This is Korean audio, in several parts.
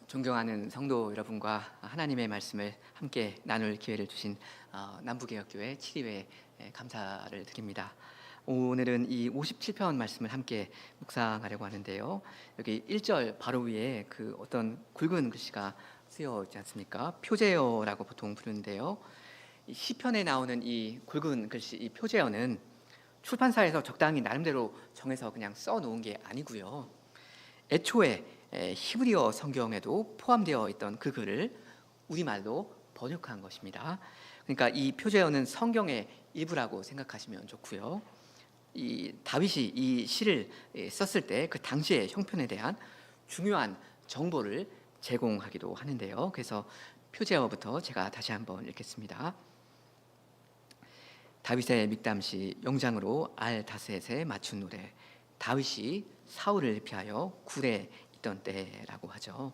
존경하는 성도 여러분과 하나님의 말씀을 함께 나눌 기회를 주신 남부개혁교회 7위회 감사를 드립니다. 오늘은 이 57편 말씀을 함께 묵상하려고 하는데요. 여기 1절 바로 위에 그 어떤 굵은 글씨가 쓰여 있지 않습니까? 표제어라고 보통 부르는데요. 이 시편에 나오는 이 굵은 글씨, 이 표제어는 출판사에서 적당히 나름대로 정해서 그냥 써놓은 게 아니고요. 애초에 히브리어 성경에도 포함되어 있던 그 글을 우리말로 번역한 것입니다. 그러니까 이 표제어는 성경의 일부라고 생각하시면 좋고요. 이 다윗이 이 시를 썼을 때 그 당시의 형편에 대한 중요한 정보를 제공하기도 하는데요. 그래서 표제어부터 제가 다시 한번 읽겠습니다. 다윗의 믹담시 영장으로 알다셋에 맞춘 노래. 다윗이 사울을 피하여 굴에 있던 때라고 하죠.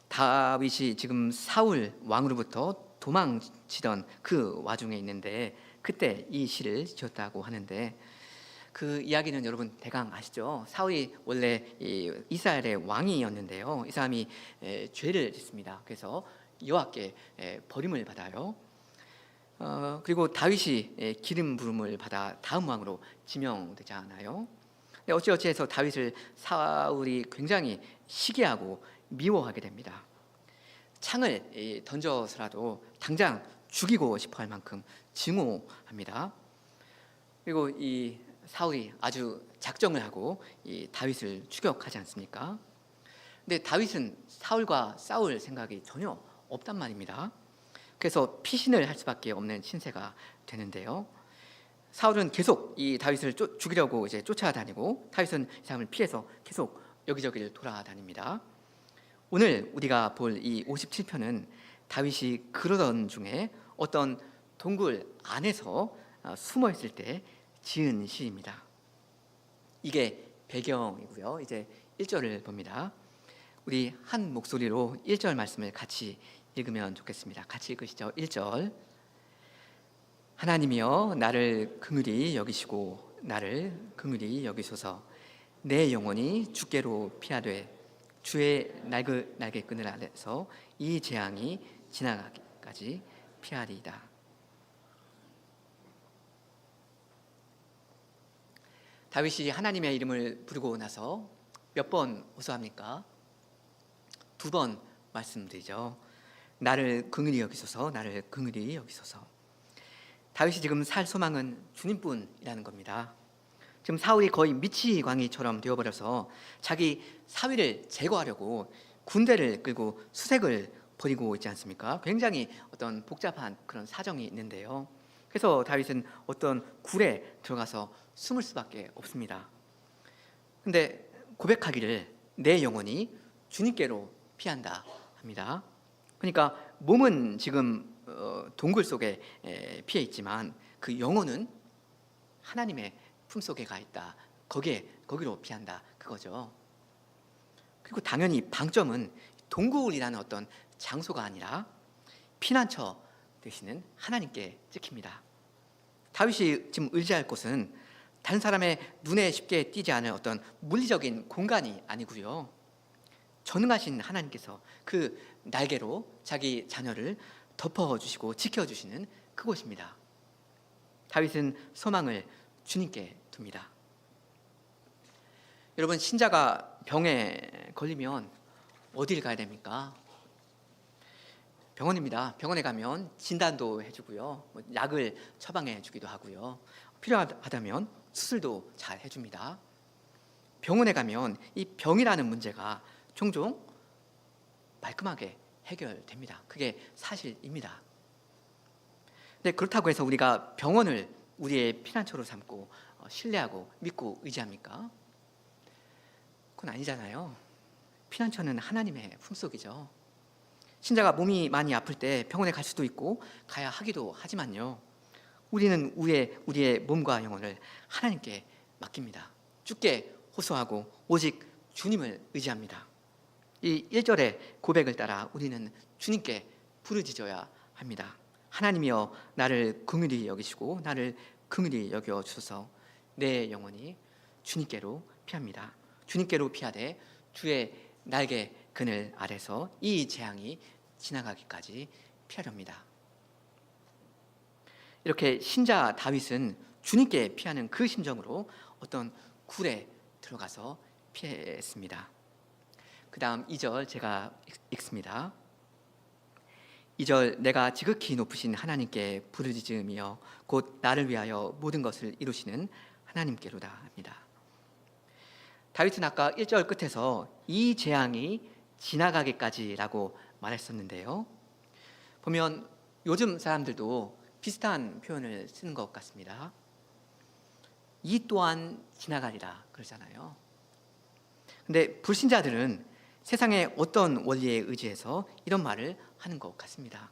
다윗이 지금 사울 왕으로부터 도망치던 그 와중에 있는데 그때 이 시를 지었다고 하는데, 그 이야기는 여러분 대강 아시죠? 사울이 원래 이스라엘의 왕이었는데요. 이 사람이 죄를 짓습니다. 그래서 여호와께 버림을 받아요. 그리고 다윗이 기름 부름을 받아 다음 왕으로 지명되지 않아요. 어찌어찌해서 다윗을 사울이 굉장히 시기하고 미워하게 됩니다. 창을 던져서라도 당장 죽이고 싶어할 만큼 증오합니다. 그리고 이 사울이 아주 작정을 하고 이 다윗을 추격하지 않습니까? 근데 다윗은 사울과 싸울 생각이 전혀 없단 말입니다. 그래서 피신을 할 수밖에 없는 신세가 되는데요. 사울은 계속 이 다윗을 죽이려고 이제 쫓아다니고, 다윗은 이 사람을 피해서 계속 여기저기를 돌아다닙니다. 오늘 우리가 볼 이 57편은 다윗이 그러던 중에 어떤 동굴 안에서 숨어 있을 때 지은 시입니다. 이게 배경이고요. 이제 1절을 봅니다. 우리 한 목소리로 1절 말씀을 같이 읽으면 좋겠습니다. 같이 읽으시죠. 1절. 하나님이여 나를 긍휼히 여기시고 나를 긍휼히 여기소서. 내 영혼이 주께로 피하되 주의 날개끈을 아래서 이 재앙이 지나가기까지 피하리이다. 다윗이 하나님의 이름을 부르고 나서 몇 번 호소합니까? 2번 말씀드리죠. 나를 긍휼히 여기소서, 나를 긍휼히 여기소서. 다윗이 지금 살 소망은 주님뿐이라는 겁니다. 지금 사울이 거의 미치광이처럼 되어버려서 자기 사위를 제거하려고 군대를 끌고 수색을 벌이고 있지 않습니까? 굉장히 어떤 복잡한 그런 사정이 있는데요. 그래서 다윗은 어떤 굴에 들어가서 숨을 수밖에 없습니다. 근데 고백하기를 내 영혼이 주님께로 피한다 합니다. 그러니까 몸은 지금 동굴 속에 피해 있지만 그 영혼은 하나님의 품속에 가 있다. 거기로 피한다. 그거죠. 그리고 당연히 방점은 동굴이라는 어떤 장소가 아니라 피난처 되시는 하나님께 찍힙니다. 다윗이 지금 의지할 곳은 다른 사람의 눈에 쉽게 띄지 않을 어떤 물리적인 공간이 아니고요. 전능하신 하나님께서 그 날개로 자기 자녀를 덮어주시고 지켜주시는 그곳입니다. 다윗은 소망을 주님께 둡니다. 여러분, 신자가 병에 걸리면 어디를 가야 됩니까? 병원입니다. 병원에 가면 진단도 해주고요, 약을 처방해 주기도 하고요, 필요하다면 수술도 잘 해줍니다. 병원에 가면 이 병이라는 문제가 종종 말끔하게 해결됩니다. 그게 사실입니다. 근데 그렇다고 해서 우리가 병원을 우리의 피난처로 삼고 신뢰하고 믿고 의지합니까? 그건 아니잖아요. 피난처는 하나님의 품속이죠. 신자가 몸이 많이 아플 때 병원에 갈 수도 있고 가야 하기도 하지만요, 우리는 우리의 몸과 영혼을 하나님께 맡깁니다. 주께 호소하고 오직 주님을 의지합니다. 이 1절의 고백을 따라 우리는 주님께 부르짖어야 합니다. 하나님이여 나를 긍휼히 여기시고 나를 긍휼히 여겨 주소서. 내 영혼이 주님께로 피합니다. 주님께로 피하되 주의 날개 그늘 아래서 이 재앙이 지나가기까지 피하렵니다. 이렇게 신자 다윗은 주님께 피하는 그 심정으로 어떤 굴에 들어가서 피했습니다. 그 다음 2절 제가 읽습니다. 2절 내가 지극히 높으신 하나님께 부르짖으며 곧 나를 위하여 모든 것을 이루시는 하나님께로다 합니다. 다윗은 아까 1절 끝에서 이 재앙이 지나가기까지라고 말했었는데요. 보면 요즘 사람들도 비슷한 표현을 쓰는 것 같습니다. 이 또한 지나가리라 그러잖아요. 근데 불신자들은 세상의 어떤 원리에 의지해서 이런 말을 하는 것 같습니다.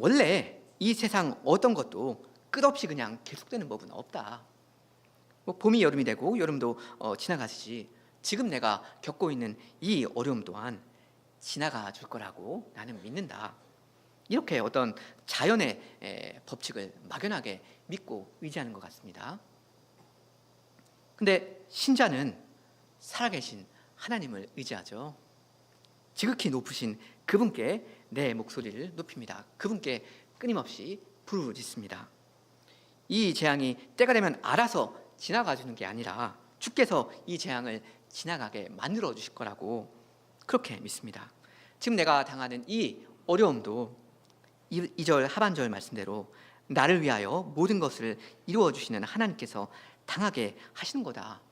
원래 이 세상 어떤 것도 끝없이 그냥 계속되는 법은 없다. 봄이 여름이 되고 여름도 지나가듯이 지금 내가 겪고 있는 이 어려움 또한 지나가 줄 거라고 나는 믿는다. 이렇게 어떤 자연의 법칙을 막연하게 믿고 의지하는 것 같습니다. 근데 신자는 살아계신 하나님을 의지하죠. 지극히 높으신 그분께 내 목소리를 높입니다. 그분께 끊임없이 부르짖습니다. 이 재앙이 때가 되면 알아서 지나가 주는 게 아니라 주께서 이 재앙을 지나가게 만들어 주실 거라고 그렇게 믿습니다. 지금 내가 당하는 이 어려움도 2절 하반절 말씀대로 나를 위하여 모든 것을 이루어 주시는 하나님께서 당하게 하시는 거다.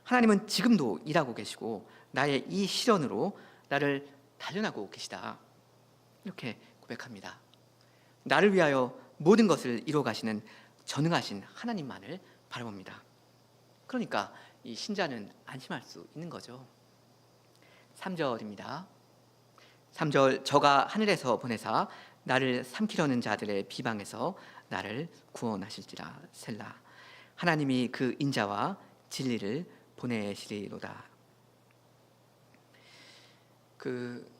하나님은 지금도 일하고 계시고 나의 이 시련으로 나를 단련하고 계시다. 이렇게 고백합니다. 나를 위하여 모든 것을 이루어 가시는 전능하신 하나님만을 바라봅니다. 그러니까 이 신자는 안심할 수 있는 거죠. 3절입니다. 3절 저가 하늘에서 보내사 나를 삼키려는 자들의 비방에서 나를 구원하실지라 셀라. 하나님이 그 인자와 진리를 보내시리로다. 그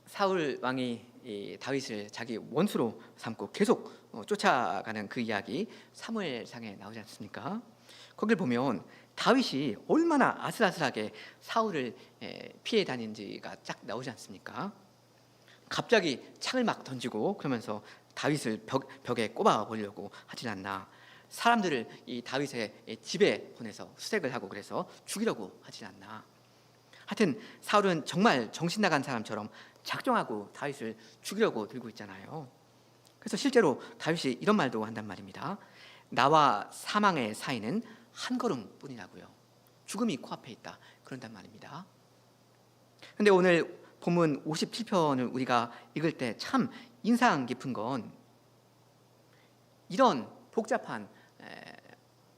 사울 왕이 이 다윗을 자기 원수로 삼고 계속 쫓아가는 그 이야기 사무엘상에 나오지 않습니까? 거길 보면 다윗이 얼마나 아슬아슬하게 사울을 피해 다니는지가 쫙 나오지 않습니까? 갑자기 창을 막 던지고 그러면서 다윗을 벽에 꼽아 보려고 하진 않나. 사람들을 이 다윗의 집에 보내서 수색을 하고 그래서 죽이려고 하진 않나. 하여튼 사울은 정말 정신 나간 사람처럼 작정하고 다윗을 죽이려고 들고 있잖아요. 그래서 실제로 다윗이 이런 말도 한단 말입니다. 나와 사망의 사이는 한 걸음뿐이라고요. 죽음이 코앞에 있다. 그런단 말입니다. 그런데 오늘 본문 57편을 우리가 읽을 때 참 인상 깊은 건 이런 복잡한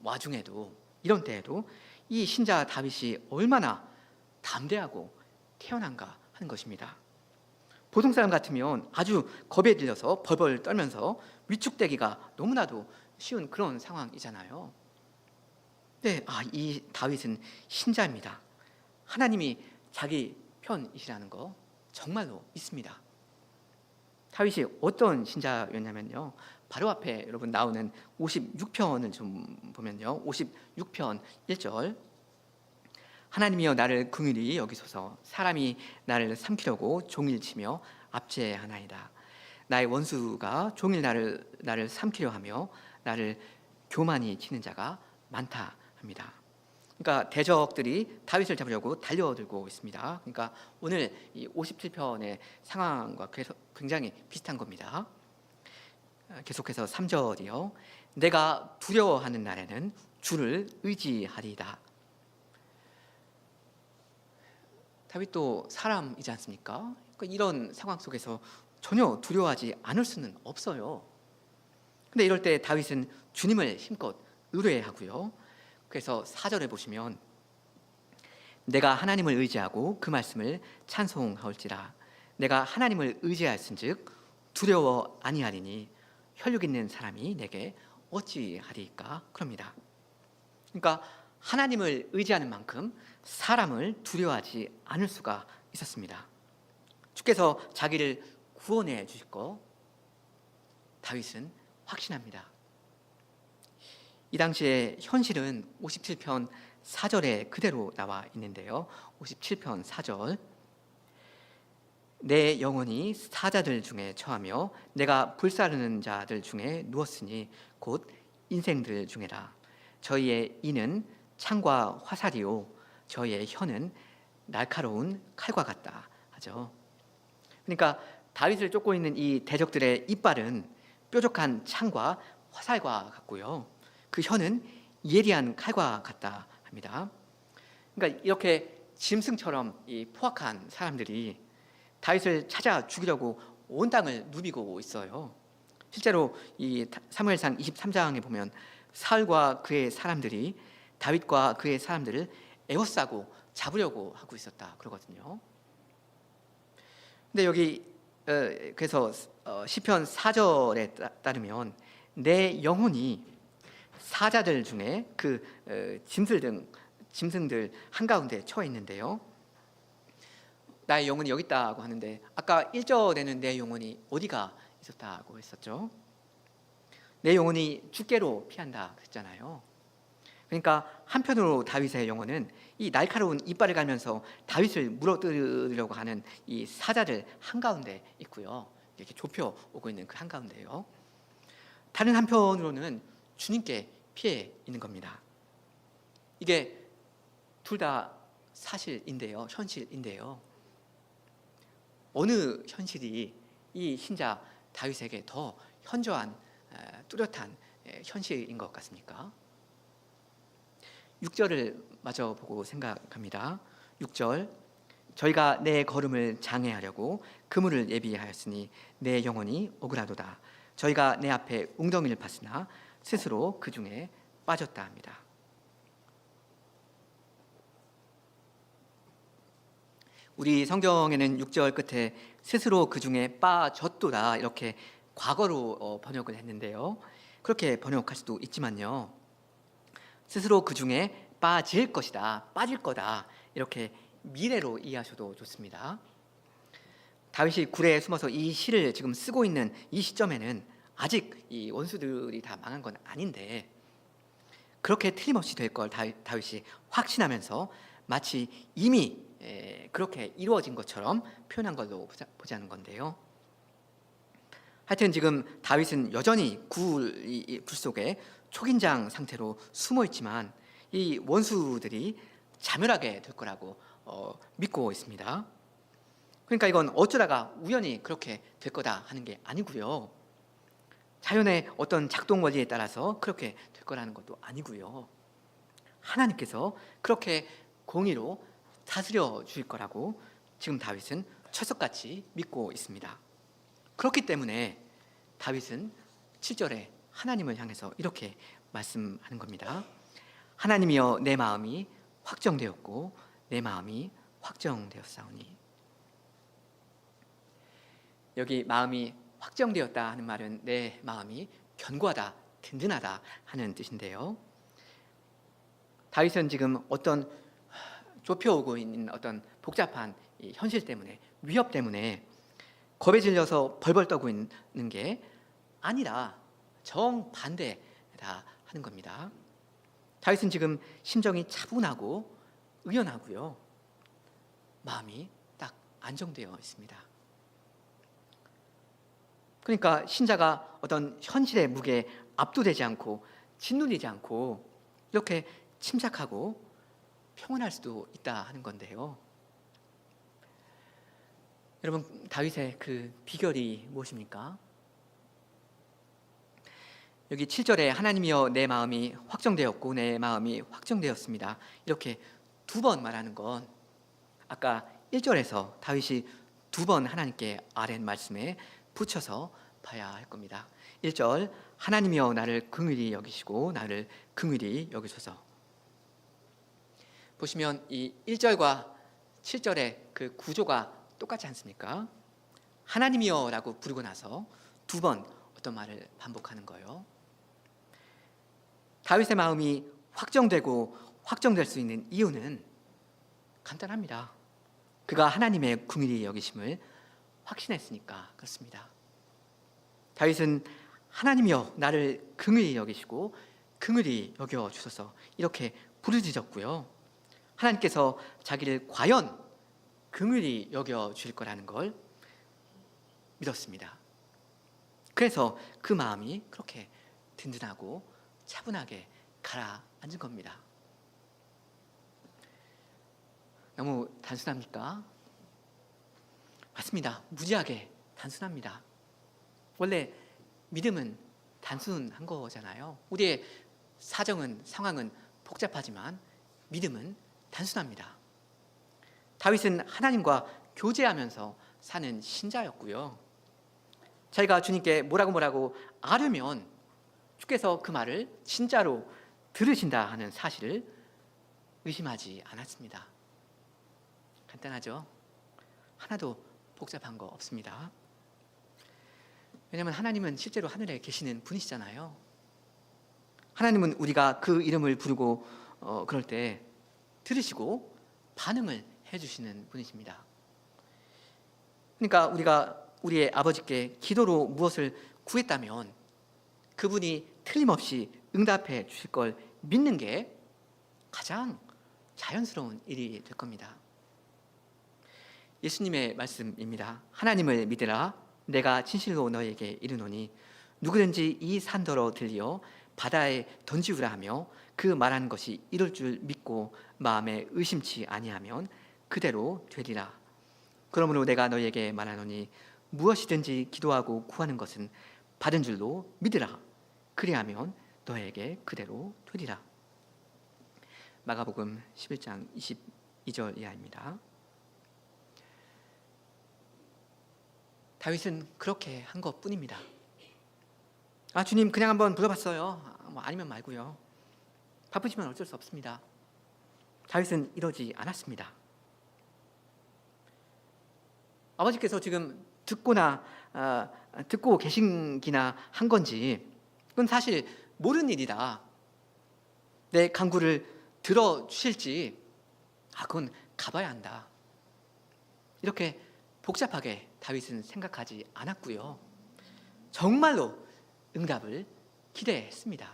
와중에도 이런 때에도 이 신자 다윗이 얼마나 담대하고 태어난가 하는 것입니다. 보통 사람 같으면 아주 겁에 들려서 벌벌 떨면서 위축되기가 너무나도 쉬운 그런 상황이잖아요. 네, 이 다윗은 신자입니다. 하나님이 자기 편이시라는 거 정말로 믿습니다. 다윗이 어떤 신자였냐면요, 바로 앞에 여러분 나오는 56편을 좀 보면요, 56편 1절 하나님이여 나를 긍휼히 여기소서. 사람이 나를 삼키려고 종일치며 압제하나이다. 나의 원수가 종일 나를 삼키려 하며 나를 교만히 치는 자가 많다 합니다. 그러니까 대적들이 다윗을 잡으려고 달려들고 있습니다. 그러니까 오늘 이 57편의 상황과 굉장히 비슷한 겁니다. 계속해서 3절이요. 내가 두려워하는 날에는 주를 의지하리이다. 다윗도 사람이지 않습니까? 그러니까 이런 상황 속에서 전혀 두려워하지 않을 수는 없어요. 근데 이럴 때 다윗은 주님을 힘껏 의뢰하고요. 그래서 4절에 보시면 내가 하나님을 의지하고 그 말씀을 찬송하올지라. 내가 하나님을 의지하였은즉 두려워 아니하리니 혈육 있는 사람이 내게 어찌하리이까 그럽니다. 그러니까 하나님을 의지하는 만큼 사람을 두려워하지 않을 수가 있었습니다. 주께서 자기를 구원해 주실 거 다윗은 확신합니다. 이 당시에 현실은 57편 4절에 그대로 나와 있는데요. 57편 4절. 내 영혼이 사자들 중에 처하며 내가 불사르는 자들 중에 누웠으니 곧 인생들 중에라. 저희의 이는 창과 화살이요 저희의 혀는 날카로운 칼과 같다 하죠. 그러니까 다윗을 쫓고 있는 이 대적들의 이빨은 뾰족한 창과 화살과 같고요. 그 혀는 예리한 칼과 같다 합니다. 그러니까 이렇게 짐승처럼 이 포악한 사람들이 다윗을 찾아 죽이려고 온 땅을 누비고 있어요. 실제로 이 사무엘상 23장에 보면 사울과 그의 사람들이 다윗과 그의 사람들을 에워싸고 잡으려고 하고 있었다 그러거든요. 근데 여기 그래서 시편 4절에 따르면 내 영혼이 사자들 중에 그 짐승들 한가운데 처해 있는데요. 나의 영혼이 여기 있다고 하는데 아까 1절에는 내 영혼이 어디가 있었다고 했었죠. 내 영혼이 죽게로 피한다 그랬잖아요. 그러니까 한편으로 다윗의 영혼은 이 날카로운 이빨을 갈면서 다윗을 물어뜯으려고 하는 이 사자들 한가운데 있고요. 이렇게 좁혀 오고 있는 그 한가운데요. 다른 한편으로는 주님께 피해 있는 겁니다. 이게 둘 다 사실인데요. 현실인데요. 어느 현실이 이 신자 다윗에게 더 현저한 뚜렷한 현실인 것 같습니까? 6절을 마저 보고 생각합니다. 6절. 저희가 내 걸음을 장애하려고 그물을 예비하였으니 내 영혼이 억울하도다. 저희가 내 앞에 웅덩이를 팠으나 스스로 그 중에 빠졌다 합니다. 우리 성경에는 6절 끝에 스스로 그 중에 빠졌도다 이렇게 과거로 번역을 했는데요. 그렇게 번역할 수도 있지만요. 스스로 그 중에 빠질 것이다, 빠질 거다 이렇게 미래로 이해하셔도 좋습니다. 다윗이 굴에 숨어서 이 시를 지금 쓰고 있는 이 시점에는 아직 이 원수들이 다 망한 건 아닌데 그렇게 틀림없이 될 걸 다윗이 확신하면서 마치 이미 그렇게 이루어진 것처럼 표현한 걸로 보자는 건데요. 하여튼 지금 다윗은 여전히 굴 속에 초긴장 상태로 숨어 있지만 이 원수들이 자멸하게 될 거라고 믿고 있습니다. 그러니까 이건 어쩌다가 우연히 그렇게 될 거다 하는 게 아니고요. 자연의 어떤 작동 원리에 따라서 그렇게 될 거라는 것도 아니고요. 하나님께서 그렇게 공의로 다스려 주실 거라고 지금 다윗은 철석같이 믿고 있습니다. 그렇기 때문에 다윗은 7절에 하나님을 향해서 이렇게 말씀하는 겁니다. 하나님이여 내 마음이 확정되었고 내 마음이 확정되었사오니. 여기 마음이 확정되었다 하는 말은 내 마음이 견고하다, 든든하다 하는 뜻인데요. 다윗은 지금 어떤 좁혀오고 있는 어떤 복잡한 이 현실 때문에, 위협 때문에 겁에 질려서 벌벌 떠고 있는 게 아니라 정반대다 하는 겁니다. 다윗은 지금 심정이 차분하고 의연하고요. 마음이 딱 안정되어 있습니다. 그러니까 신자가 어떤 현실의 무게에 압도되지 않고 짓눌리지 않고 이렇게 침착하고 평온할 수도 있다 하는 건데요. 여러분, 다윗의 그 비결이 무엇입니까? 여기 7절에 하나님이여 내 마음이 확정되었고 내 마음이 확정되었습니다. 이렇게 두 번 말하는 건 아까 1절에서 다윗이 두 번 하나님께 아뢰는 말씀에 붙여서 봐야 할 겁니다. 1절 하나님이여 나를 긍휼히 여기시고 나를 긍휼히 여기소서. 보시면 이 1절과 7절의 그 구조가 똑같지 않습니까? 하나님이여 라고 부르고 나서 두 번 어떤 말을 반복하는 거예요. 다윗의 마음이 확정되고 확정될 수 있는 이유는 간단합니다. 그가 하나님의 긍휼히 여기심을 확신했으니까 그렇습니다. 다윗은 하나님이여 나를 긍휼히 여기시고 긍휼히 여겨 주소서 이렇게 부르짖었고요. 하나님께서 자기를 과연 긍휼히 여겨 주실 거라는 걸 믿었습니다. 그래서 그 마음이 그렇게 든든하고 차분하게 가라앉은 겁니다. 너무 단순합니까? 맞습니다. 무지하게 단순합니다. 원래 믿음은 단순한 거잖아요. 우리의 사정은, 상황은 복잡하지만 믿음은 단순합니다. 다윗은 하나님과 교제하면서 사는 신자였고요. 자기가 주님께 뭐라고 아뢰면 주께서 그 말을 진짜로 들으신다 하는 사실을 의심하지 않았습니다. 간단하죠? 하나도 복잡한 거 없습니다. 왜냐하면 하나님은 실제로 하늘에 계시는 분이시잖아요. 하나님은 우리가 그 이름을 부르고 그럴 때 들으시고 반응을 해주시는 분이십니다. 그러니까 우리가 우리의 아버지께 기도로 무엇을 구했다면 그분이 틀림없이 응답해 주실 걸 믿는 게 가장 자연스러운 일이 될 겁니다. 예수님의 말씀입니다. 하나님을 믿으라. 내가 진실로 너에게 이르노니 누구든지 이 산더러 들리어 바다에 던지우라 하며 그 말하는 것이 이룰 줄 믿고 마음에 의심치 아니하면 그대로 되리라. 그러므로 내가 너에게 말하노니 무엇이든지 기도하고 구하는 것은 받은 줄로 믿으라. 그리하면 너에게 그대로 되리라. 마가복음 11장 22절 이하입니다. 다윗은 그렇게 한 것뿐입니다. 주님 그냥 한번 불러봤어요. 아니면 말고요. 바쁘시면 어쩔 수 없습니다. 다윗은 이러지 않았습니다. 아버지께서 지금 듣고 계신기나 한 건지 그건 사실 모르는 일이다. 내 간구를 들어주실지 그건 가봐야 한다. 이렇게 복잡하게 다윗은 생각하지 않았고요. 정말로 응답을 기대했습니다.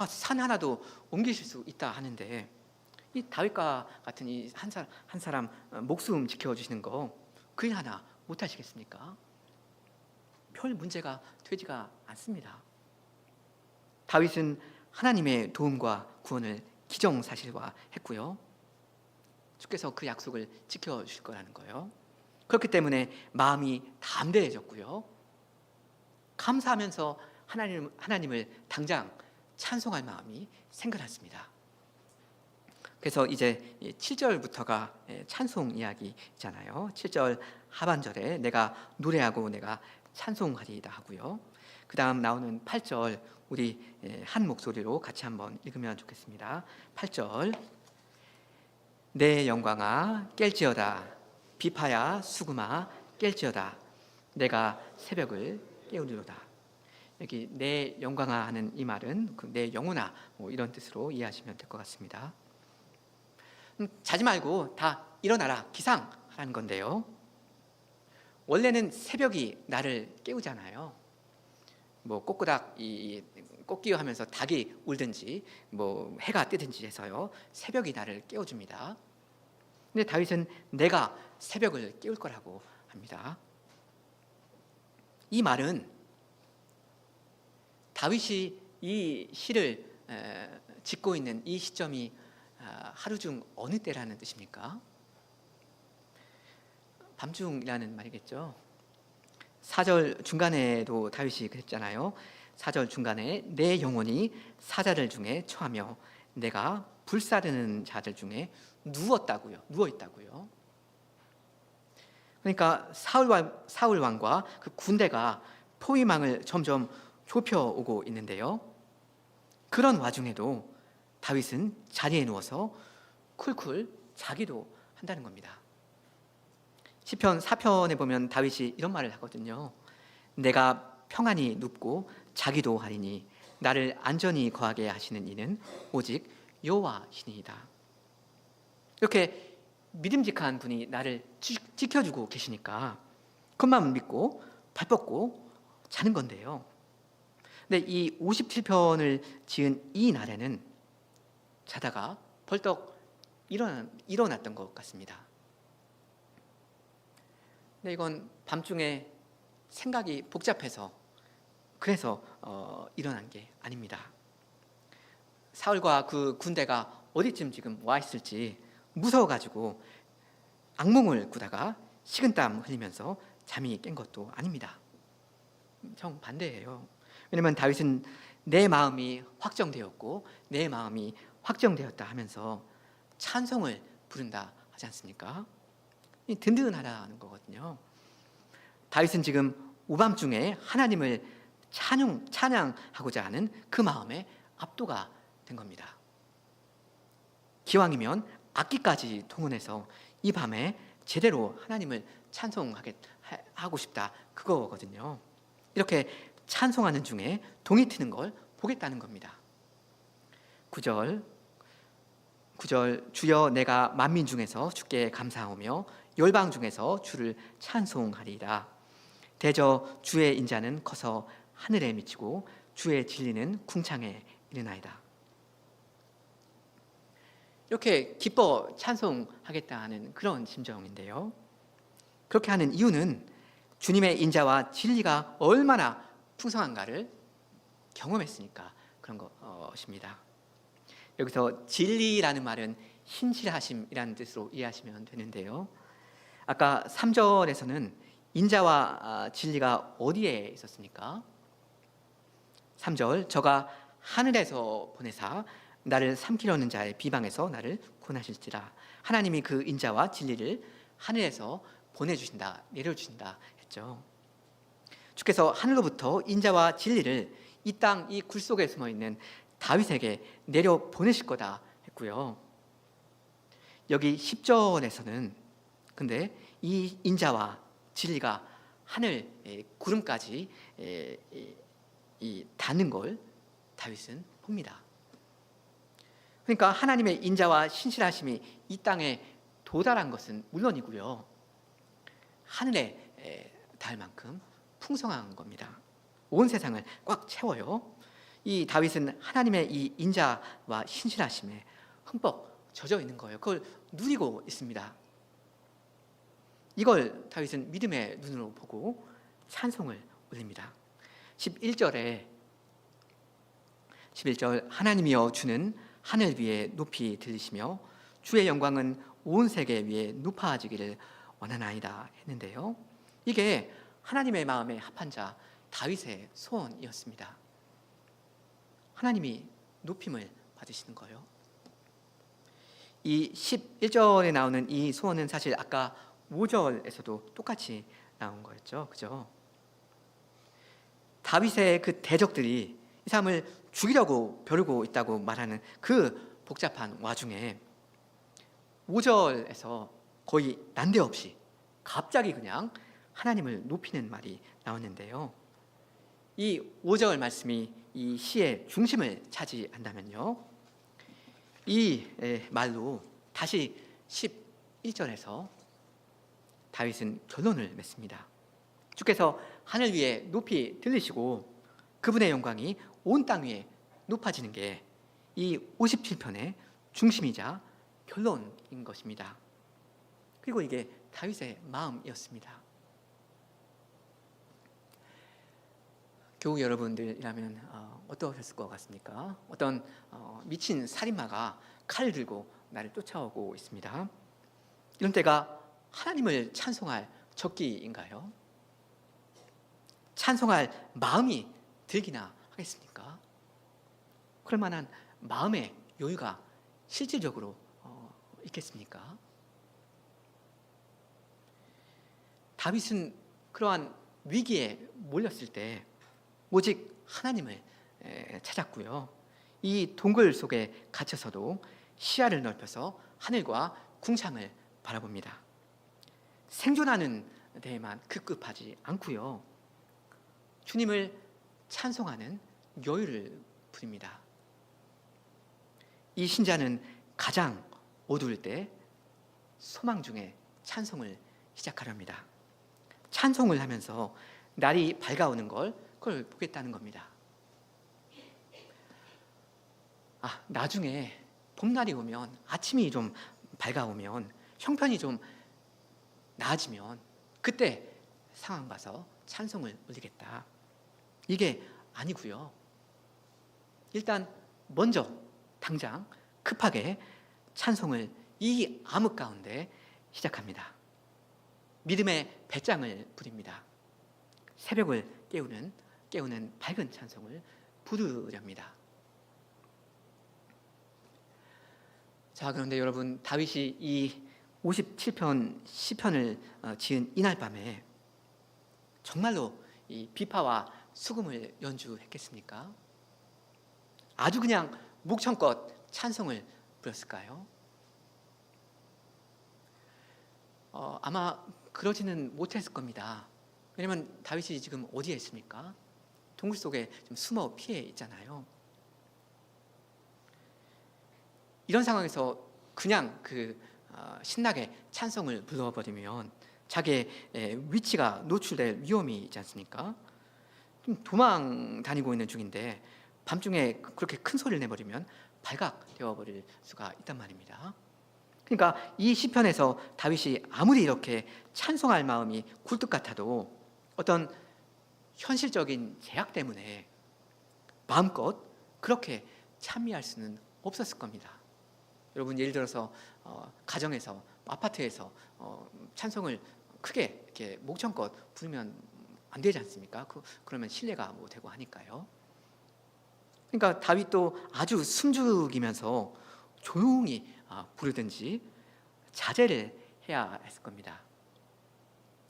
산 하나도 옮기실 수 있다 하는데 이 다윗과 같은 이 한 사람 목숨 지켜주시는 거 그 일 하나 못하시겠습니까? 별 문제가 되지가 않습니다. 다윗은 하나님의 도움과 구원을 기정사실화했고요. 주께서 그 약속을 지켜주실 거라는 거예요. 그렇기 때문에 마음이 담대해졌고요. 감사하면서 하나님을 당장 찬송할 마음이 생겨났습니다. 그래서 이제 7절부터가 찬송 이야기잖아요. 7절 하반절에 내가 노래하고 내가 찬송하리이다 하고요. 그 다음 나오는 8절 우리 한 목소리로 같이 한번 읽으면 좋겠습니다. 8절 내 영광아 깰지어다 비파야 수금아 깰지어다 내가 새벽을 깨우리로다. 여기 내 영광아 하는 이 말은 내 영혼아 이런 뜻으로 이해하시면 될 것 같습니다. 자지 말고 다 일어나라 기상하라는 건데요. 원래는 새벽이 나를 깨우잖아요. 꼬꼬닥 꽃기어 하면서 닭이 울든지 해가 뜨든지 해서요. 새벽이 나를 깨워줍니다. 근데 다윗은 내가 새벽을 깨울 거라고 합니다. 이 말은 다윗이 이 시를 짓고 있는 이 시점이 하루 중 어느 때라는 뜻입니까? 밤중이라는 말이겠죠. 4절 중간에도 다윗이 그랬잖아요. 4절 중간에 내 영혼이 사자들 중에 처하며 내가 불사르는 자들 중에 누워 있다고요. 그러니까 사울 왕과 그 군대가 포위망을 점점 좁혀오고 있는데요. 그런 와중에도 다윗은 자리에 누워서 쿨쿨 자기도 한다는 겁니다. 시편 4편에 보면 다윗이 이런 말을 하거든요. 내가 평안히 눕고 자기도 하리니 나를 안전히 거하게 하시는 이는 오직 여호와시니이다. 이렇게 믿음직한 분이 나를 지켜주고 계시니까 그것만 믿고 발 뻗고 자는 건데요. 근데 이 57편을 지은 이 날에는 자다가 벌떡 일어났던 것 같습니다. 근데 이건 밤중에 생각이 복잡해서 그래서 일어난 게 아닙니다. 사울과 그 군대가 어디쯤 지금 와 있을지 무서워가지고 악몽을 꾸다가 식은땀 흘리면서 잠이 깬 것도 아닙니다. 정반대예요. 왜냐하면 다윗은 내 마음이 확정되었고 내 마음이 확정되었다 하면서 찬송을 부른다 하지 않습니까? 든든하다는 거거든요. 다윗은 지금 오밤중에 하나님을 찬양하고자 하는 그 마음에 압도가 된 겁니다. 기왕이면 악기까지 동원해서 이 밤에 제대로 하나님을 찬송하고 싶다 그거거든요. 이렇게 찬송하는 중에 동이 트는 걸 보겠다는 겁니다. 9절 주여 내가 만민 중에서 주께 감사하며 열방 중에서 주를 찬송하리이다. 대저 주의 인자는 커서 하늘에 미치고 주의 진리는 궁창에 이르나이다. 이렇게 기뻐 찬송하겠다는 그런 심정인데요. 그렇게 하는 이유는 주님의 인자와 진리가 얼마나 풍성한가를 경험했으니까 그런 것입니다. 여기서 진리라는 말은 신실하심이라는 뜻으로 이해하시면 되는데요. 아까 3절에서는 인자와 진리가 어디에 있었습니까? 3절 저가 하늘에서 보내사 나를 삼키려는 자의 비방에서 나를 구원하실지라. 하나님이 그 인자와 진리를 하늘에서 보내주신다, 내려주신다 했죠. 주께서 하늘로부터 인자와 진리를 이 땅, 이 굴 속에 숨어있는 다윗에게 내려 보내실 거다 했고요. 여기 10절에서는 근데 이 인자와 진리가 하늘 구름까지 닿는 걸 다윗은 봅니다. 그러니까 하나님의 인자와 신실하심이 이 땅에 도달한 것은 물론이고요, 하늘에 닿을 만큼 풍성한 겁니다. 온 세상을 꽉 채워요. 이 다윗은 하나님의 이 인자와 신실하심에 흠뻑 젖어 있는 거예요. 그걸 누리고 있습니다. 이걸 다윗은 믿음의 눈으로 보고 찬송을 올립니다. 11절 하나님이여 주는 하늘 위에 높이 들리시며 주의 영광은 온 세계 위에 높아지기를 원하나이다 했는데요. 이게 하나님의 마음에 합한 자 다윗의 소원이었습니다. 하나님이 높임을 받으시는 거예요. 이 11절에 나오는 이 소원은 사실 아까 5절에서도 똑같이 나온 거였죠. 그죠? 다윗의 그 대적들이 이 사람을 죽이려고 벼르고 있다고 말하는 그 복잡한 와중에 5절에서 거의 난데없이 갑자기 그냥 하나님을 높이는 말이 나왔는데요. 이 5절 말씀이 이 시의 중심을 차지한다면요, 이 말로 다시 11절에서 다윗은 결론을 맺습니다. 주께서 하늘 위에 높이 들리시고 그분의 영광이 온 땅 위에 높아지는 게 이 57편의 중심이자 결론인 것입니다. 그리고 이게 다윗의 마음이었습니다. 교우 여러분들이라면 어떠셨을 것 같습니까? 어떤 미친 살인마가 칼을 들고 나를 쫓아오고 있습니다. 이런 때가 하나님을 찬송할 적기인가요? 찬송할 마음이 들기나 하겠습니까? 그럴 만한 마음의 여유가 실질적으로 있겠습니까? 다윗은 그러한 위기에 몰렸을 때 오직 하나님을 찾았고요, 이 동굴 속에 갇혀서도 시야를 넓혀서 하늘과 궁창을 바라봅니다. 생존하는 데에만 급급하지 않고요, 주님을 찬송하는 여유를 부립니다. 이 신자는 가장 어두울 때 소망 중에 찬송을 시작하려 합니다. 찬송을 하면서 날이 밝아오는 그걸 보겠다는 겁니다. 나중에 봄날이 오면 아침이 좀 밝아오면 형편이 좀 나아지면 그때 상황 봐서 찬송을 올리겠다. 이게 아니고요. 일단 먼저 당장 급하게 찬송을 이 암흑 가운데 시작합니다. 믿음의 배짱을 부립니다. 새벽을 깨우는 밝은 찬송을 부르렵니다. 자, 그런데 여러분, 다윗이 이 57편 시편을 지은 이날 밤에 정말로 이 비파와 수금을 연주했겠습니까? 아주 그냥 목청껏 찬송을 부렸을까요? 아마 그러지는 못했을 겁니다. 왜냐면 다윗이 지금 어디에 있습니까? 동굴 속에 좀 숨어 피해 있잖아요. 이런 상황에서 그냥 신나게 찬송을 불러버리면 자기의 위치가 노출될 위험이 있지 않습니까? 좀 도망 다니고 있는 중인데 밤중에 그렇게 큰 소리를 내버리면 발각되어 버릴 수가 있단 말입니다. 그러니까 이 시편에서 다윗이 아무리 이렇게 찬송할 마음이 굴뚝 같아도 어떤 현실적인 제약 때문에 마음껏 그렇게 찬미할 수는 없었을 겁니다. 여러분, 예를 들어서 가정에서, 아파트에서 찬송을 크게 이렇게 목청껏 부르면 안 되지 않습니까? 그러면 신뢰가 되고 하니까요. 그러니까 다윗도 아주 숨죽이면서 조용히 부르든지 자제를 해야 했을 겁니다.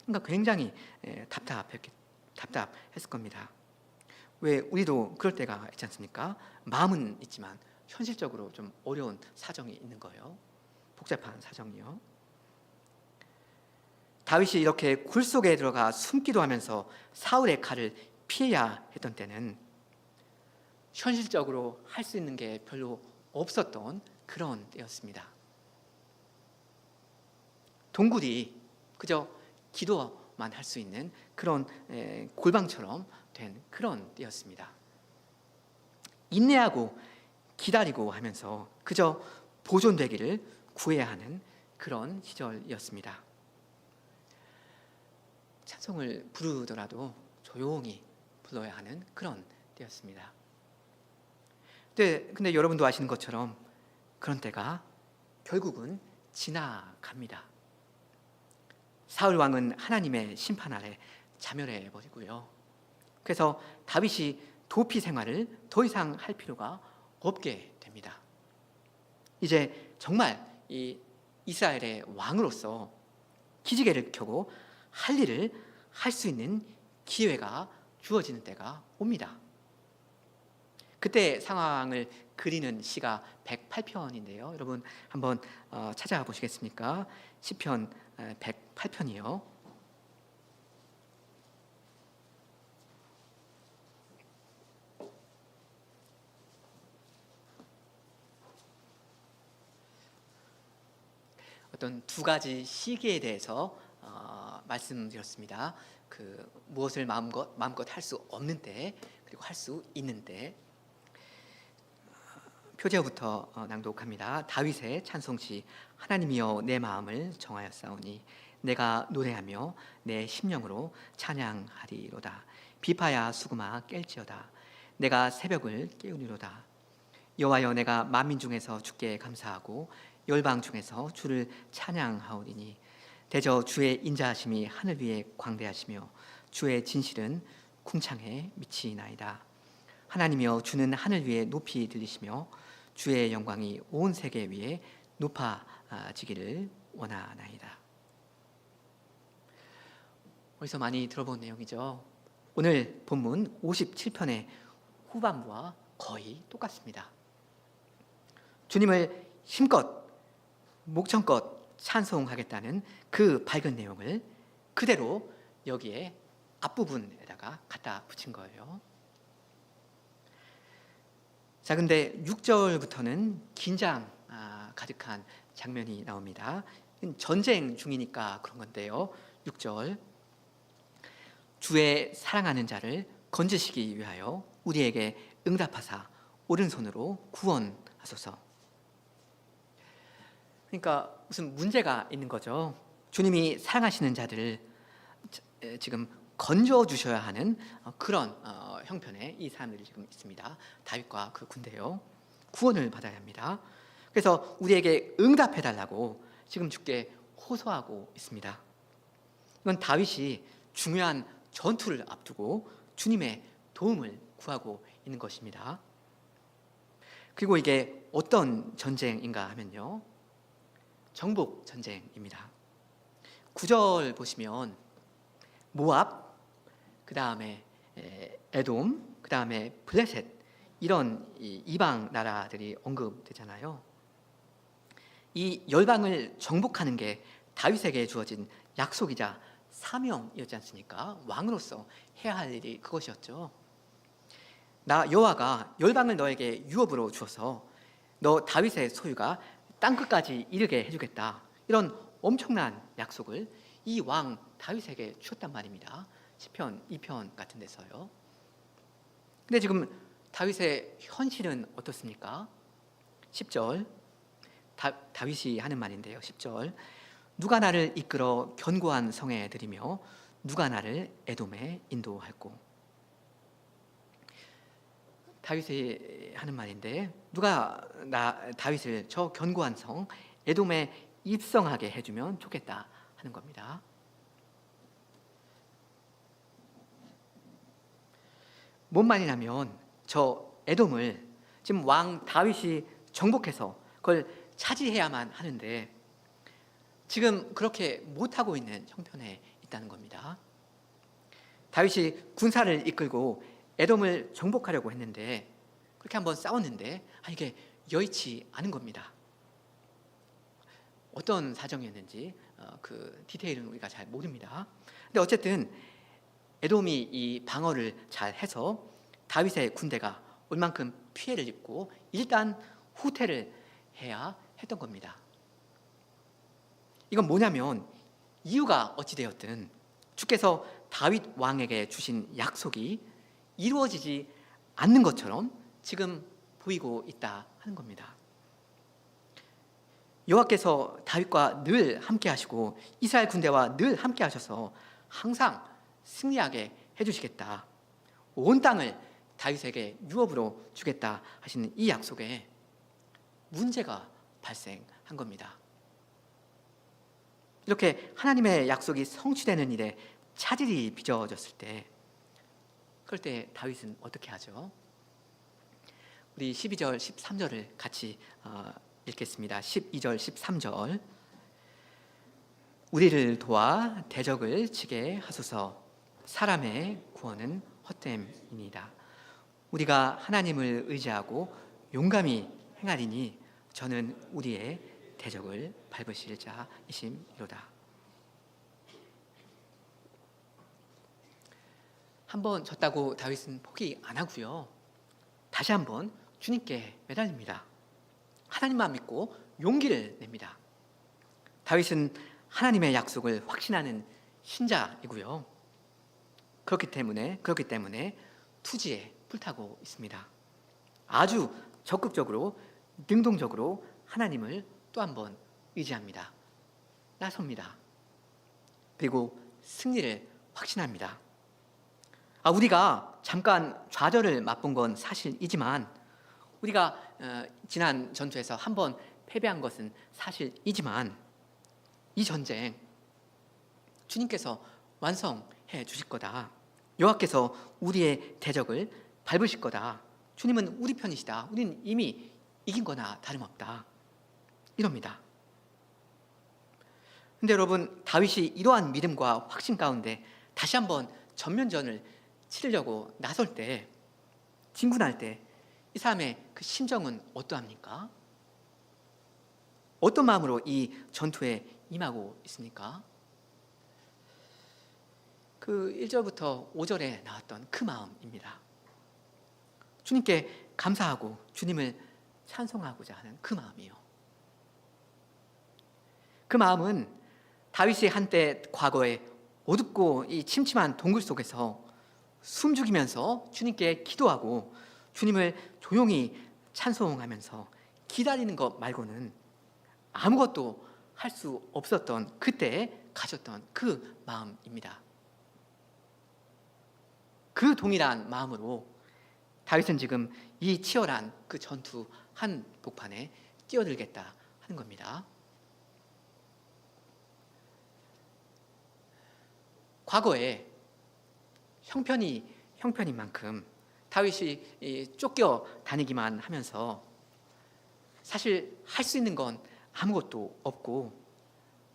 그러니까 굉장히 답답했을 겁니다. 왜 우리도 그럴 때가 있지 않습니까? 마음은 있지만 현실적으로 좀 어려운 사정이 있는 거예요. 복잡한 사정이요. 다윗이 이렇게 굴 속에 들어가 숨기도 하면서 사울의 칼을 피해야 했던 때는 현실적으로 할 수 있는 게 별로 없었던 그런 때였습니다. 동굴이 그저 기도만 할 수 있는 그런 골방처럼 된 그런 때였습니다. 인내하고 기다리고 하면서 그저 보존되기를 구해야 하는 그런 시절이었습니다. 찬송을 부르더라도 조용히 불러야 하는 그런 때였습니다. 근데 여러분도 아시는 것처럼 그런 때가 결국은 지나갑니다. 사울 왕은 하나님의 심판 아래 자멸해 버리고요. 그래서 다윗이 도피 생활을 더 이상 할 필요가 없게 됩니다. 이제 정말 이 이스라엘의 왕으로서 기지개를 켜고 할 일을 할 수 있는 기회가 주어지는 때가 옵니다. 그때 상황을 그리는 시가 108편인데요. 여러분 한번 찾아보시겠습니까? 시편 108편이요. 어떤 두 가지 시기에 대해서 말씀드렸습니다. 무엇을 마음껏 할 수 없는 때, 그리고 할 수 있는 때. 표제어부터 낭독합니다. 다윗의 찬송시. 하나님이여 내 마음을 정하였사오니 내가 노래하며 내 심령으로 찬양하리로다. 비파야 수금아 깰지어다. 내가 새벽을 깨우리로다. 여호와여 내가 만민 중에서 주께 감사하고 열방 중에서 주를 찬양하오리니 대저 주의 인자하심이 하늘 위에 광대하시며 주의 진실은 궁창에 미치나이다. 하나님이여 주는 하늘 위에 높이 들리시며 주의 영광이 온 세계 위에 높아지기를 원하나이다. 어디서 많이 들어본 내용이죠. 오늘 본문 57편의 후반부와 거의 똑같습니다. 주님을 힘껏 목청껏 찬송하겠다는 그 밝은 내용을 그대로 여기에 앞부분에다가 갖다 붙인 거예요. 자, 근데 6절부터는 긴장 가득한 장면이 나옵니다. 전쟁 중이니까 그런 건데요. 6절. 주의 사랑하는 자를 건지시기 위하여 우리에게 응답하사 오른손으로 구원하시리로다. 하소서. 그러니까 무슨 문제가 있는 거죠. 주님이 사랑하시는 자들을 지금 건져 주셔야 하는 그런 형편에 이 사람들이 지금 있습니다. 다윗과 그 군대요. 구원을 받아야 합니다. 그래서 우리에게 응답해 달라고 지금 주께 호소하고 있습니다. 이건 다윗이 중요한 전투를 앞두고 주님의 도움을 구하고 있는 것입니다. 그리고 이게 어떤 전쟁인가 하면요, 정복 전쟁입니다. 9절 보시면 모압, 그 다음에 에돔, 그 다음에 블레셋, 이런 이방 나라들이 언급되잖아요. 이 열방을 정복하는 게 다윗에게 주어진 약속이자 사명이었지 않습니까? 왕으로서 해야 할 일이 그것이었죠. 나 여호와가 열방을 너에게 유업으로 주어서 너 다윗의 소유가 땅끝까지 이르게 해주겠다, 이런 엄청난 약속을 이 왕 다윗에게 주었단 말입니다. 시편 2편 같은 데서요. 근데 지금 다윗의 현실은 어떻습니까? 10절 다윗이 하는 말인데요. 10절 누가 나를 이끌어 견고한 성에 들이며 누가 나를 에돔에 인도할꼬. 다윗이 하는 말인데 누가 다윗을 저 견고한 성 에돔에 입성하게 해주면 좋겠다 하는 겁니다. 뭔 말이냐면 저 에돔을 지금 왕 다윗이 정복해서 그걸 차지해야만 하는데 지금 그렇게 못하고 있는 형편에 있다는 겁니다. 다윗이 군사를 이끌고 에돔을 정복하려고 했는데 그렇게 한번 싸웠는데 이게 여의치 않은 겁니다. 어떤 사정이었는지 그 디테일은 우리가 잘 모릅니다. 근데 어쨌든 에돔이 이 방어를 잘 해서 다윗의 군대가 얼만큼 피해를 입고 일단 후퇴를 해야 했던 겁니다. 이건 뭐냐면 이유가 어찌되었든 주께서 다윗 왕에게 주신 약속이 이루어지지 않는 것처럼 지금 보이고 있다 하는 겁니다. 여호와께서 다윗과 늘 함께 하시고 이스라엘 군대와 늘 함께 하셔서 항상 승리하게 해주시겠다, 온 땅을 다윗에게 유업으로 주겠다 하시는 이 약속에 문제가 발생한 겁니다. 이렇게 하나님의 약속이 성취되는 일에 차질이 빚어졌을 때, 그럴 때 다윗은 어떻게 하죠? 우리 12절, 13절을 같이 읽겠습니다. 12절, 13절. 우리를 도와 대적을 치게 하소서. 사람의 구원은 헛됨이니이다. 우리가 하나님을 의지하고 용감히 행하리니 저는 우리의 대적을 밟으실 자이심이로다. 한번 졌다고 다윗은 포기 안 하고요, 다시 한번 주님께 매달립니다. 하나님만 믿고 용기를 냅니다. 다윗은 하나님의 약속을 확신하는 신자이고요, 그렇기 때문에 투지에 불타고 있습니다. 아주 적극적으로 능동적으로 하나님을 또 한번 의지합니다. 나섭니다. 그리고 승리를 확신합니다. 우리가 잠깐 좌절을 맛본 건 사실이지만, 우리가 지난 전투에서 한번 패배한 것은 사실이지만, 이 전쟁 주님께서 완성해 주실 거다. 여호와께서 우리의 대적을 밟으실 거다. 주님은 우리 편이시다. 우리는 이미 이긴 거나 다름없다. 이럽니다. 근데 여러분, 다윗이 이러한 믿음과 확신 가운데 다시 한번 전면전을 치르려고 나설 때, 진군할 때 이 사람의 그 심정은 어떠합니까? 어떤 마음으로 이 전투에 임하고 있습니까? 그 1절부터 5절에 나왔던 그 마음입니다. 주님께 감사하고 주님을 찬송하고자 하는 그 마음이요. 그 마음은 다윗이 한때 과거에 어둡고 이 침침한 동굴 속에서 숨죽이면서 주님께 기도하고 주님을 조용히 찬송하면서 기다리는 것 말고는 아무것도 할 수 없었던 그때 가졌던 그 마음입니다. 그 동일한 마음으로 다윗은 지금 이 치열한 그 전투 한복판에 뛰어들겠다 하는 겁니다. 과거에 형편인 만큼 다윗이 쫓겨 다니기만 하면서 사실 할 수 있는 건 아무것도 없고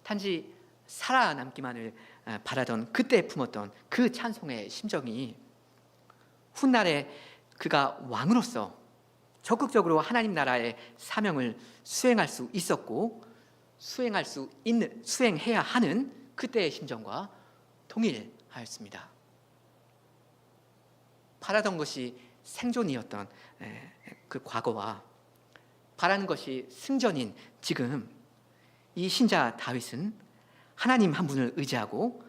단지 살아남기만을 바라던 그때 품었던 그 찬송의 심정이 훗날에 그가 왕으로서 적극적으로 하나님 나라의 사명을 수행할 수 있었고 수행해야 하는 그때의 심정과 동일하였습니다. 바라던 것이 생존이었던 그 과거와 바라는 것이 승전인 지금 이 신자 다윗은 하나님 한 분을 의지하고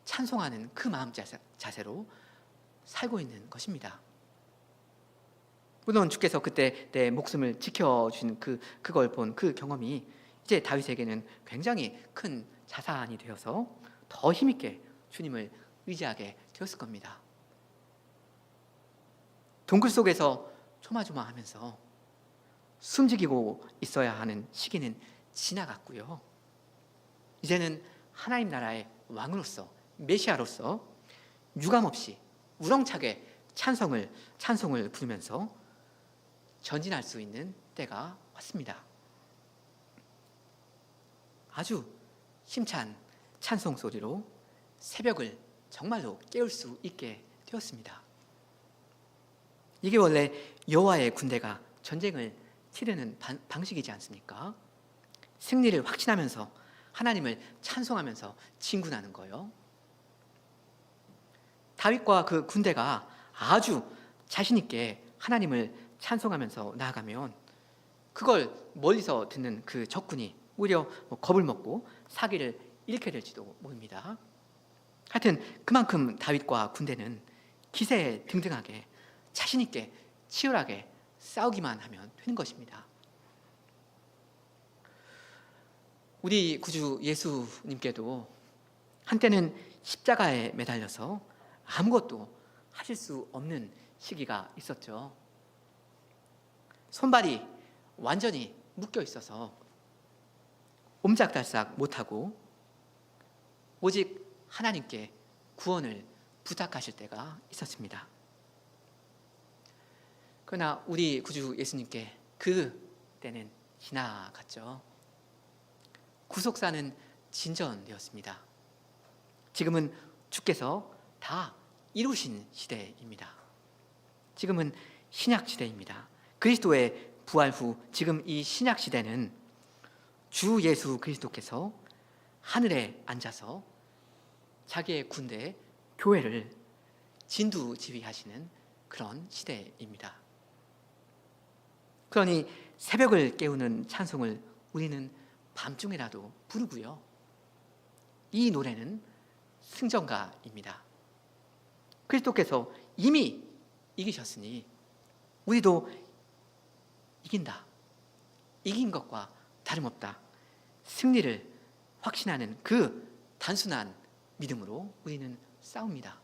찬송하는 그 마음 자세로 살고 있는 것입니다. 물론 주께서 그때 내 목숨을 지켜주신 그걸 본 그 경험이 이제 다윗에게는 굉장히 큰 자산이 되어서 더 힘있게 주님을 의지하게 되었을 겁니다. 동굴 속에서 조마조마하면서 숨지기고 있어야 하는 시기는 지나갔고요. 이제는 하나님 나라의 왕으로서 메시아로서 유감없이 우렁차게 찬송을 부르면서 전진할 수 있는 때가 왔습니다. 아주 힘찬 찬송 소리로 새벽을 정말로 깨울 수 있게 되었습니다. 이게 원래 여호와의 군대가 전쟁을 치르는 방식이지 않습니까? 승리를 확신하면서 하나님을 찬송하면서 진군하는 거예요. 다윗과 그 군대가 아주 자신 있게 하나님을 찬송하면서 나아가면 그걸 멀리서 듣는 그 적군이 오히려 겁을 먹고 사기를 잃게 될지도 모릅니다. 하여튼 그만큼 다윗과 군대는 기세등등하게 자신 있게 치열하게 싸우기만 하면 되는 것입니다. 우리 구주 예수님께도 한때는 십자가에 매달려서 아무것도 하실 수 없는 시기가 있었죠. 손발이 완전히 묶여 있어서 옴짝달싹 못하고 오직 하나님께 구원을 부탁하실 때가 있었습니다. 그러나 우리 구주 예수님께 그 때는 지나갔죠. 구속사는 진전되었습니다. 지금은 주께서 다 이루신 시대입니다. 지금은 신약 시대입니다. 그리스도의 부활 후 지금 이 신약 시대는 주 예수 그리스도께서 하늘에 앉아서 자기의 군대 교회를 진두지휘하시는 그런 시대입니다. 그러니 새벽을 깨우는 찬송을 우리는 밤중에라도 부르고요. 이 노래는 승전가입니다. 그리스도께서 이미 이기셨으니 우리도 이긴다. 이긴 것과 다름없다. 승리를 확신하는 그 단순한 믿음으로 우리는 싸웁니다.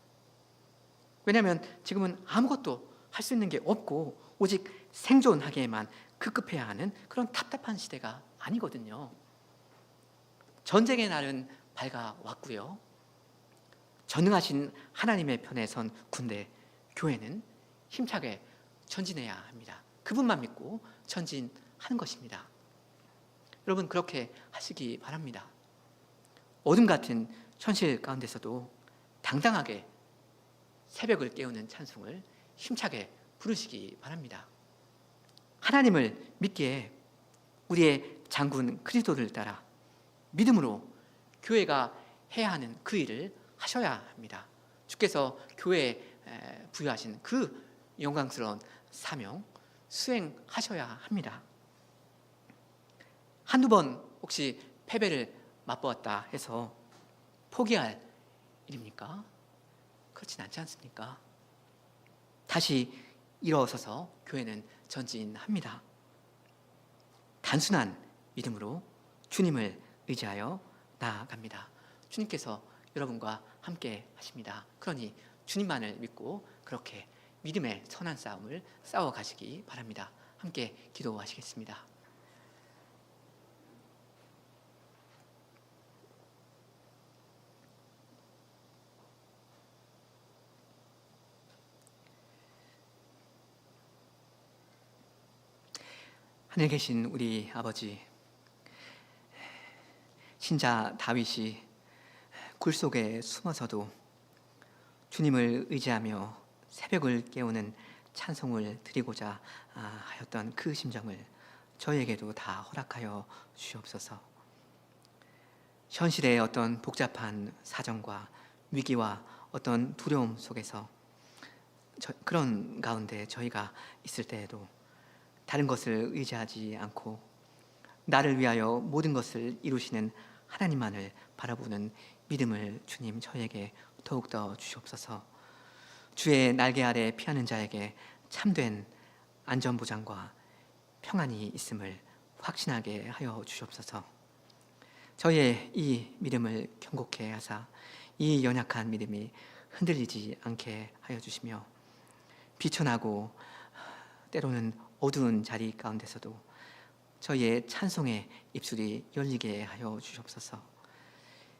왜냐하면 지금은 아무것도 할 수 있는 게 없고 오직 생존하기에만 급급해야 하는 그런 답답한 시대가 아니거든요. 전쟁의 날은 밝아왔고요. 전능하신 하나님의 편에 선 군대, 교회는 힘차게 전진해야 합니다. 그분만 믿고 전진하는 것입니다. 여러분 그렇게 하시기 바랍니다. 어둠 같은 현실 가운데서도 당당하게 새벽을 깨우는 찬송을 힘차게 부르시기 바랍니다. 하나님을 믿기에 우리의 장군 그리스도를 따라 믿음으로 교회가 해야 하는 그 일을 하셔야 합니다. 주께서 교회에 부여하신 그 영광스러운 사명 수행하셔야 합니다. 한두 번 혹시 패배를 맛보았다 해서 포기할 일입니까? 그렇진 않지 않습니까? 다시 일어서서 교회는 전진합니다. 단순한 믿음으로 주님을 의지하여 나아갑니다. 주님께서 여러분과 함께 하십니다. 그러니 주님만을 믿고 그렇게 믿음의 선한 싸움을 싸워가시기 바랍니다. 함께 기도하시겠습니다. 하늘에 계신 우리 아버지, 신자 다윗이 굴 속에 숨어서도 주님을 의지하며 새벽을 깨우는 찬송을 드리고자 하였던 그 심정을 저희에게도 다 허락하여 주시옵소서. 현실의 어떤 복잡한 사정과 위기와 어떤 두려움 속에서 그런 가운데 저희가 있을 때에도 다른 것을 의지하지 않고 나를 위하여 모든 것을 이루시는 하나님만을 바라보는 믿음을 주님 저에게 더욱더 주시옵소서. 주의 날개 아래 피하는 자에게 참된 안전보장과 평안이 있음을 확신하게 하여 주시옵소서. 저희의 이 믿음을 견고케 하사 이 연약한 믿음이 흔들리지 않게 하여 주시며 비천하고 때로는 어두운 자리 가운데서도 저희의 찬송의 입술이 열리게 하여 주시옵소서.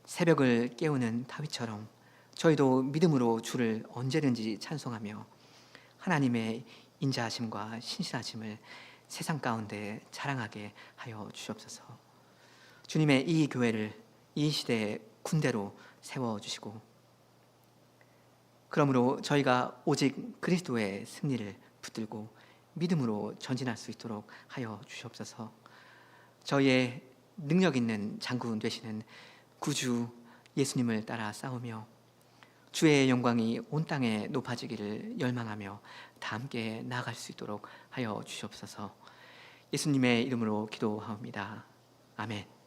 새벽을 깨우는 다윗처럼 저희도 믿음으로 주를 언제든지 찬송하며 하나님의 인자하심과 신실하심을 세상 가운데 자랑하게 하여 주시옵소서. 주님의 이 교회를 이 시대의 군대로 세워주시고 그러므로 저희가 오직 그리스도의 승리를 붙들고 믿음으로 전진할 수 있도록 하여 주시옵소서. 저희의 능력 있는 장군 되시는 구주 예수님을 따라 싸우며 주의 영광이 온 땅에 높아지기를 열망하며 다 함께 나아갈 수 있도록 하여 주시옵소서. 예수님의 이름으로 기도하옵니다. 아멘.